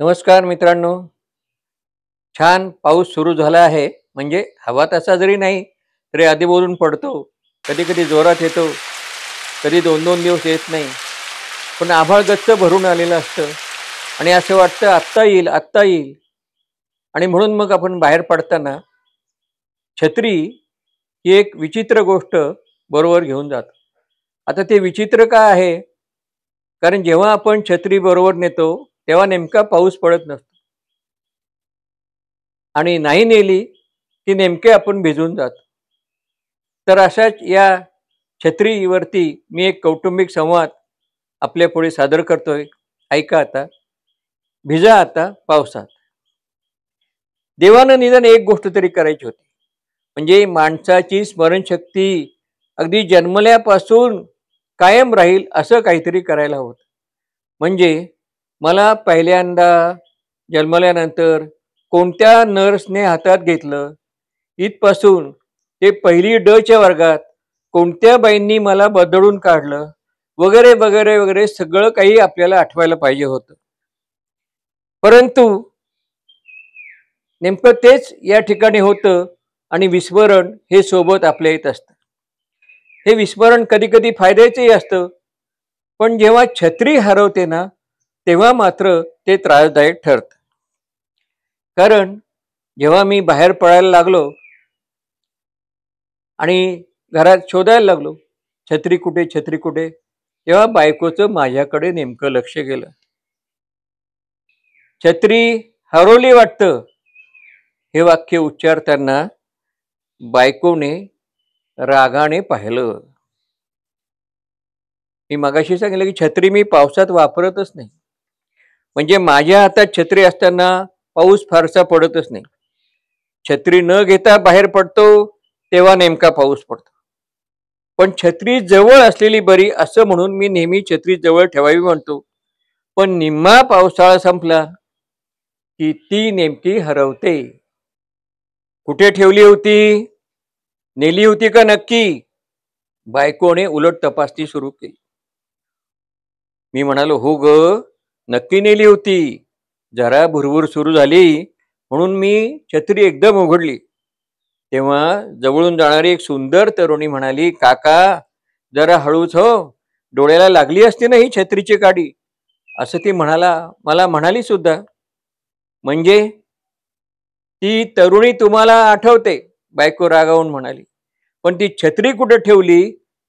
नमस्कार मित्रांनो. छान पाऊस सुरू झाला आहे. म्हणजे हवा तसा जरी नाही तरी आधीमधून पडतो. कधी कधी जोरात येतो, कधी 2-2 दिवस येत नाही. पण आभाळ गच्च भरून आलेलं असतं आणि असं वाटतं आत्ता येईल आत्ता येईल. आणि म्हणून मग आपण बाहेर पडताना छत्री ही एक विचित्र गोष्ट बरोबर घेऊन जातो. आता ते विचित्र का आहे? कारण जेव्हा आपण छत्री बरोबर नेतो तेव्हा नेमका पाऊस पडत नसतो आणि नाही नेली की नेमके आपण भिजून जातो. तर अशाच या छत्रीवरती मी एक कौटुंबिक संवाद आपल्या पुढे सादर करतोय. ऐका आता. भिजा आता पावसात. देवानं निदान एक गोष्ट तरी करायची होती. म्हणजे माणसाची स्मरणशक्ती अगदी जन्मल्यापासून कायम राहील असं काहीतरी करायला हवं. म्हणजे मला पहिल्यांदा जन्मल्यानंतर कोणत्या नर्सने हातात घेतलं इथपासून ते पहिली ड वर्गात कोणत्या बाईंनी मला बदलून काढलं वगैरे वगैरे वगैरे सगळं काही आपल्याला आठवायला पाहिजे होतं. परंतु नेमकं तेच या ठिकाणी होतं आणि विस्मरण हे सोबत आपल्या येत असतं. हे विस्मरण कधी कधी फायद्याचंही असतं, पण जेव्हा छत्री हरवते ना तेव्हा मात्र ते त्रासदायक ठरतं. कारण जेव्हा मी बाहेर पडायला लागलो आणि घरात शोधायला लागलो छत्री कुठे छत्री कुठे, तेव्हा बायकोचं माझ्याकडे नेमकं लक्ष गेलं. छत्री हरवली वाटतं हे वाक्य उच्चारताना बायकोने रागाने पाहिलं. मी मगाशी सांगितलं की छत्री मी पावसात वापरतच नाही. म्हणजे माझ्या हातात छत्री असताना पाऊस फारसा पडतच नाही. छत्री न घेता बाहेर पडतो तेव्हा नेमका पाऊस पडतो. पण छत्री जवळ असलेली बरी असं म्हणून मी नेहमी छत्री जवळ ठेवावी म्हणतो. पण निम्मा पावसाळा संपला की ती नेमकी हरवते. कुठे ठेवली होती? नेली होती का नक्की? बायकोने उलट तपासणी सुरू केली. मी म्हणालो, हो ग, नक्की नेली होती. जरा भुरभुर सुरू झाली म्हणून मी छत्री एकदम उघडली. तेव्हा जवळून जाणारी एक सुंदर तरुणी म्हणाली, काका जरा हळूच हो, डोळ्याला लागली असती ना ही छत्रीची काडी, असं ती मला म्हणाली सुद्धा. म्हणजे ती तरुणी तुम्हाला आठवते? बायको रागावून म्हणाली. पण ती छत्री कुठे ठेवली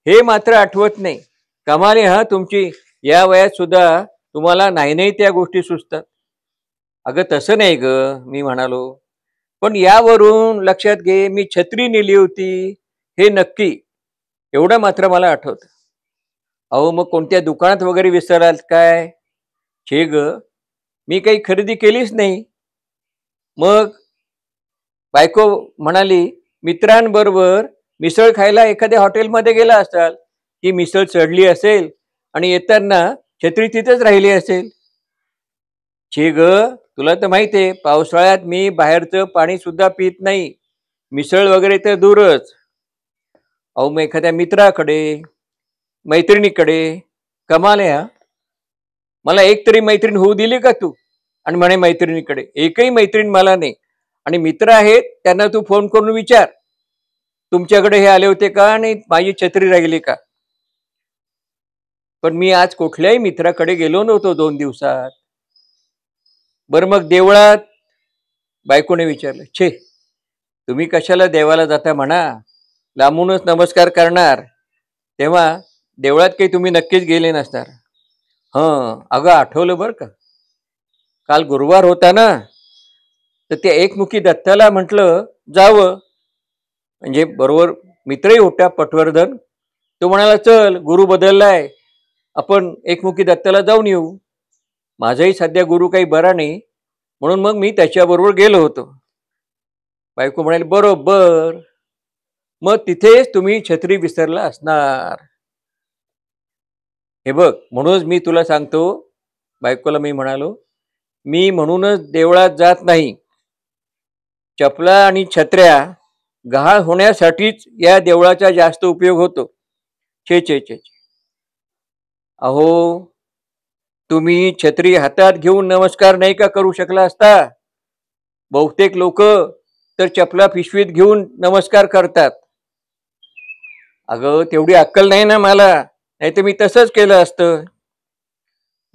हे मात्र आठवत नाही. कमाल आहे हा तुमची. या वयात सुद्धा तुम्हाला नाही नाही त्या गोष्टी सुचतात. अगं तसं नाही ग, मी म्हणालो. पण यावरून लक्षात घे मी छत्री नेली होती हे नक्की, एवढं मात्र मला आठवतं. अहो मग कोणत्या दुकानात वगैरे विसराल काय? छे ग, मी काही खरेदी केलीच नाही. मग बायको म्हणाली, मित्रांबरोबर मिसळ खायला एखाद्या हॉटेलमध्ये गेला असाल, ती मिसळ चढली असेल आणि येताना छत्री तिथेच राहिली असेल. छे ग, तुला तर माहिती आहे पावसाळ्यात मी बाहेरचं पाणी सुद्धा पित नाही, मिसळ वगैरे तर दूरच. अहो मग एखाद्या मित्राकडे मैत्रिणीकडे. कमाल आहे हा. मला एक तरी मैत्रीण होऊ दिली का तू? आणि म्हणे मैत्रिणीकडे. एकही मैत्रीण मला नाही. आणि मित्र आहेत त्यांना तू फोन करून विचार, तुमच्याकडे हे आले होते का आणि माझी छत्री राहिली का? पण मी आज कुठल्याही मित्राकडे गेलो नव्हतो 2 दिवसात. बरं मग देवळात? बायकोने विचारलं. छे, तुम्ही कशाला देवाला जाता म्हणा, लांबूनच नमस्कार करणार. तेव्हा देवळात काही तुम्ही नक्कीच गेले नसणार. अगं आठवलं बरं का, काल गुरुवार होता ना, तर त्या एकमुखी दत्ताला म्हटलं जावं. म्हणजे बरोबर मित्रही होता पटवर्धन. तो म्हणाला, चल गुरु बदललाय, आपण एकमुखी दत्ताला जाऊन येऊ. माझाही सध्या गुरु काही बरा नाही म्हणून मग मी त्याच्याबरोबर गेलो होतो. बायको म्हणाली, बरोबर, मग तिथेच तुम्ही छत्री विसरला असणार. हे बघ, म्हणूनच मी तुला सांगतो, बायकोला मी म्हणालो, मी म्हणूनच देवळात जात नाही. चपला आणि छत्र्या गहाळ होण्यासाठीच या देवळाचा जास्त उपयोग होतो. छे छे छे. अहो तुम्ही छत्री हातात घेऊन नमस्कार नाही का करू शकला असता? बहुतेक लोक तर चपला पिशवीत घेऊन नमस्कार करतात. अगं तेवढी अक्कल नाही ना मला, नाही तर मी तसंच केलं असतं.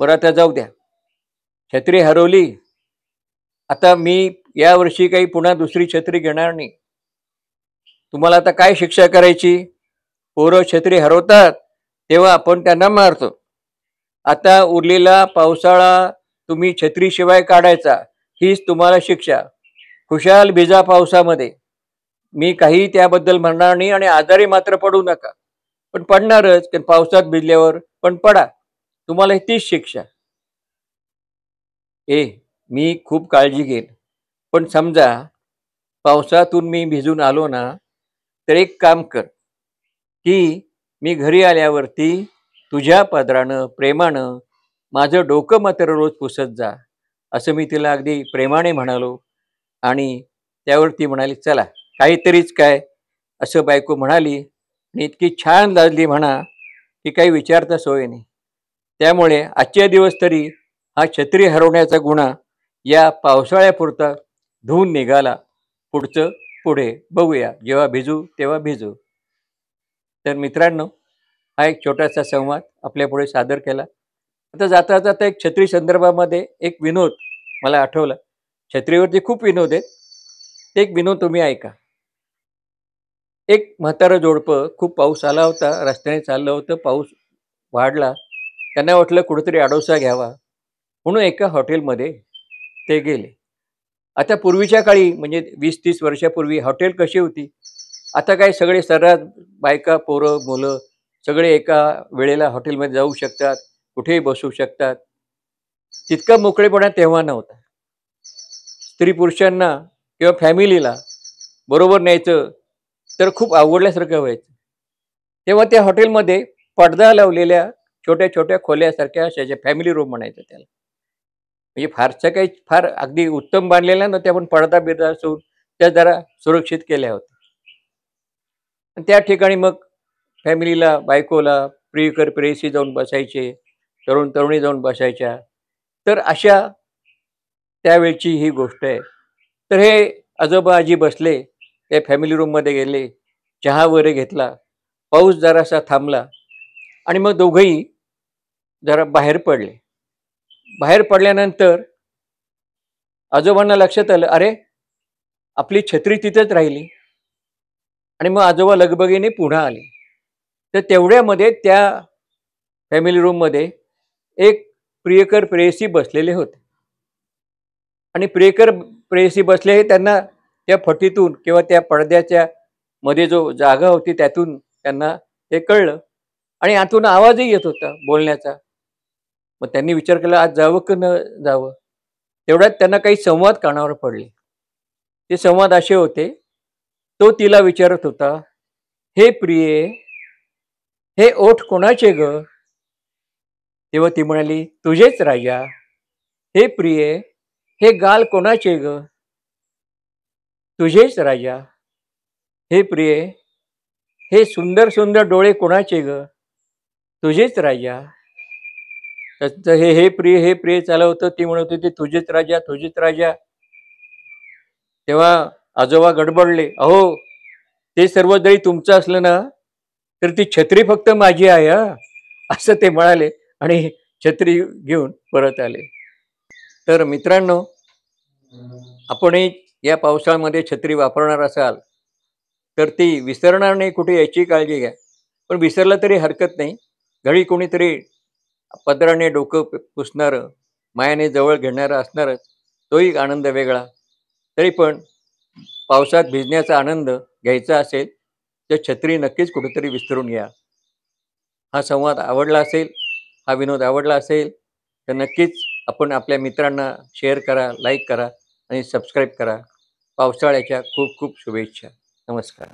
बरं आता जाऊ द्या, छत्री हरवली. आता मी या वर्षी काही पुन्हा दुसरी छत्री घेणार नाही. तुम्हाला आता काय शिक्षा करायची? पोरं छत्री हरवतात तेव्हा आपण त्यांना मारतो. आता उरलेला पावसाळा तुम्ही छत्रीशिवाय काढायचा, हीच तुम्हाला शिक्षा. खुशाल भिजा पावसामध्ये. मी काही त्याबद्दल म्हणणार नाही आणि आजारी मात्र पडू नका. पण पडणारच, कारण पावसात भिजल्यावर. पण पडा, तुम्हाला तीच शिक्षा. मी खूप काळजी घेईन. पण समजा पावसातून मी भिजून आलो ना, तर एक काम कर, की मी घरी आल्यावरती तुझ्या पदरानं प्रेमानं माझं डोकं मात्र रोज पुसत जा, असं मी तिला अगदी प्रेमाने म्हणालो. आणि त्यावर ती म्हणाली, चला काहीतरीच काय, असं बायको म्हणाली. आणि इतकी छान लाजली म्हणा, की काही विचारता सोय नाही. त्यामुळे आजच्या दिवस तरी हा छत्री हरवण्याचा गुन्हा या पावसाळ्यापुरता धुवून निघाला. पुढचं पुढे बघूया, जेव्हा भिजू तेव्हा भिजू. तर मित्रांनो, हा एक छोटासा संवाद आपल्यापुढे सादर केला. आता जाता जाता एक छत्री संदर्भामध्ये एक विनोद मला आठवला. छत्रीवरती खूप विनोद आहेत. ते एक विनोद तुम्ही ऐका. एक म्हातारं जोडपं, खूप पाऊस आला होता, रस्त्याने चाललं होतं, पाऊस वाढला. त्यांना वाटलं कुठेतरी आडोसा घ्यावा, म्हणून एका हॉटेलमध्ये ते गेले. आता पूर्वीच्या काळी म्हणजे 20-30 वर्षापूर्वी हॉटेल कशी होती? आता काय सगळे सर्रास बायका, पोरं, मुलं सगळे एका वेळेला हॉटेलमध्ये जाऊ शकतात, कुठेही बसू शकतात. तितका मोकळेपणा तेव्हा नव्हता. स्त्री पुरुषांना किंवा फॅमिलीला बरोबर न्यायचं तर खूप आवडल्यासारखं व्हायचं. तेव्हा त्या हॉटेलमध्ये पडदा लावलेल्या छोट्या छोट्या खोल्यासारख्या असायच्या, फॅमिली रूम म्हणायचं त्याला. म्हणजे फारसं काही फार अगदी उत्तम बांधलेल्या नव्हत्या, पण पडदा बिडदा असून त्या जरा सुरक्षित केल्या होत्या. आणि त्या ठिकाणी मग फॅमिलीला, बायकोला, प्रियकर प्रेयसी जाऊन बसायचे, तरुण तरुणी जाऊन बसायच्या. तर अशा त्यावेळची ही गोष्ट आहे. तर हे आजोबा आजी बसले, ते फॅमिली रूममध्ये गेले, चहा वगैरे घेतला, पाऊस जरासा थांबला आणि मग दोघंही जरा बाहेर पडले. बाहेर पडल्यानंतर आजोबांना लक्षात आलं, अरे आपली छत्री तिथेच राहिली. आणि मग आजोबा लगबगीने पुढे आले. तर तेवढ्यामध्ये त्या फॅमिली रूममध्ये एक प्रियकर प्रेयसी बसलेले होते. आणि प्रियकर प्रेयसी बसले हे त्यांना त्या फटीतून किंवा त्या पडद्याच्या मध्ये जो जागा होती त्यातून त्यांना हे कळलं. आणि आतून आवाजही येत होता बोलण्याचा. मग त्यांनी विचार केला, आज जावं की न जावं. तेवढ्यात त्यांना काही संवाद कानावर पडले. ते संवाद असे होते, तो तिला विचारत होता, हे प्रिये, हे ओठ कोणाचे ग? तेव्हा ती म्हणाली, तुझेच राजा. हे प्रिये, हे गाल कोणाचे ग? तुझेच राजा. हे प्रिये, हे सुंदर सुंदर डोळे कोणाचे ग? तुझेच राजा. तर हे प्रिय, हे प्रिय चालू होतं. ती म्हणत होती, तुझेच राजा, तुझेच राजा. तेव्हा आजोबा गडबडले, अहो ते सर्व जरी तुमचं असलं ना, तर ती छत्री फक्त माझी आहे हा, असं ते म्हणाले आणि छत्री घेऊन परत आले. तर मित्रांनो, आपणही या पावसाळ्यामध्ये छत्री वापरणार असाल तर ती विसरणार नाही कुठे, याची काळजी घ्या. पण विसरलं तरी हरकत नाही. घरी कोणीतरी पदराने डोकं पुसणारं, मायाने जवळ घेणारं असणारच, तोही आनंद वेगळा. तरी पण पावसात भिजण्याचा आनंद घ्यायचा असेल तर छत्री नक्कीच कुठेतरी विसरून या. हा संवाद आवडला असेल, हा विनोद आवडला असेल तर नक्कीच आपण आपल्या मित्रांना शेअर करा, लाईक करा आणि सबस्क्राईब करा. पावसाळ्याच्या खूप खूप शुभेच्छा. नमस्कार.